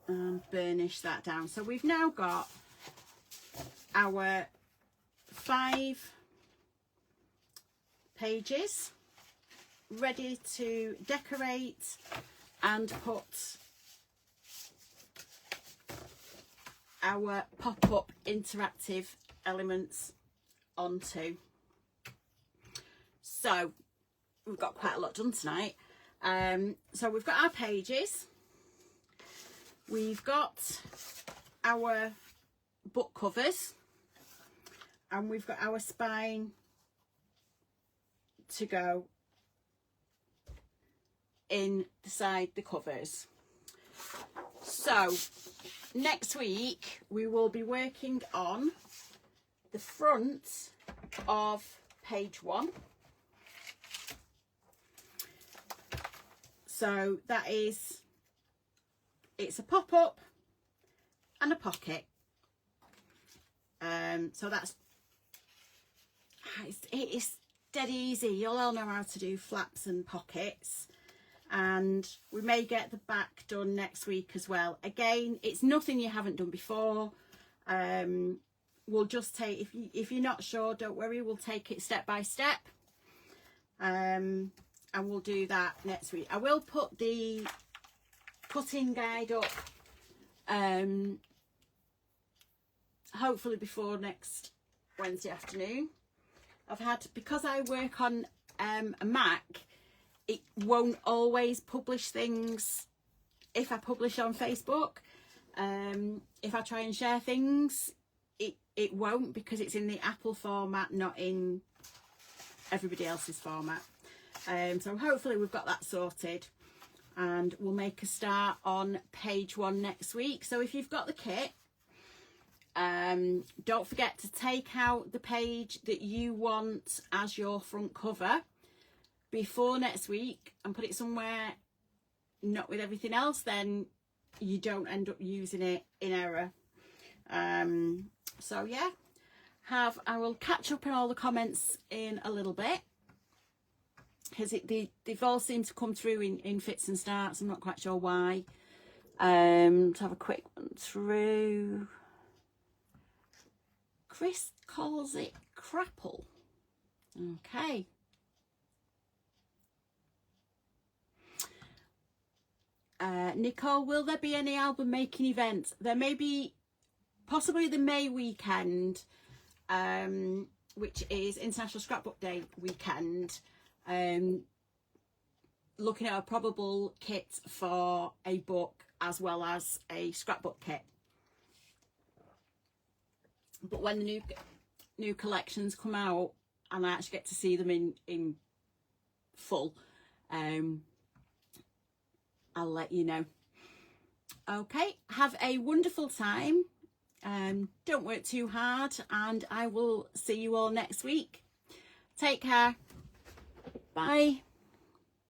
And burnish that down. So we've now got our 5 pages ready to decorate and put our pop-up interactive elements onto. So we've got quite a lot done tonight. So we've got our pages, we've got our book covers, and we've got our spine to go inside the covers. So next week we will be working on the front of page 1. So that is, it's a pop-up and a pocket. So that's, it's dead easy. You'll all know how to do flaps and pockets, and we may get the back done next week as well. Again, it's nothing you haven't done before. We'll just take, if you're not sure, don't worry, we'll take it step by step, and we'll do that next week. I will put the cutting guide up hopefully before next Wednesday afternoon. Because I work on a Mac, it won't always publish things if I publish on Facebook. If I try and share things, it won't, because it's in the Apple format, not in everybody else's format. So hopefully we've got that sorted, and we'll make a start on page 1 next week. So if you've got the kit, don't forget to take out the page that you want as your front cover before next week and put it somewhere not with everything else, then you don't end up using it in error. So yeah, I will catch up on all the comments in a little bit, because they've all seemed to come through in fits and starts. I'm not quite sure why. Let's have a quick one through. Chris calls it crapple. Okay. Nicole, will there be any album making events? There may be, possibly the May weekend, which is International Scrapbook Day weekend. Looking at a probable kit for a book as well as a scrapbook kit. But when the new collections come out and I actually get to see them in full, I'll let you know. Okay, have a wonderful time. Don't work too hard, and I will see you all next week. Take care. Bye.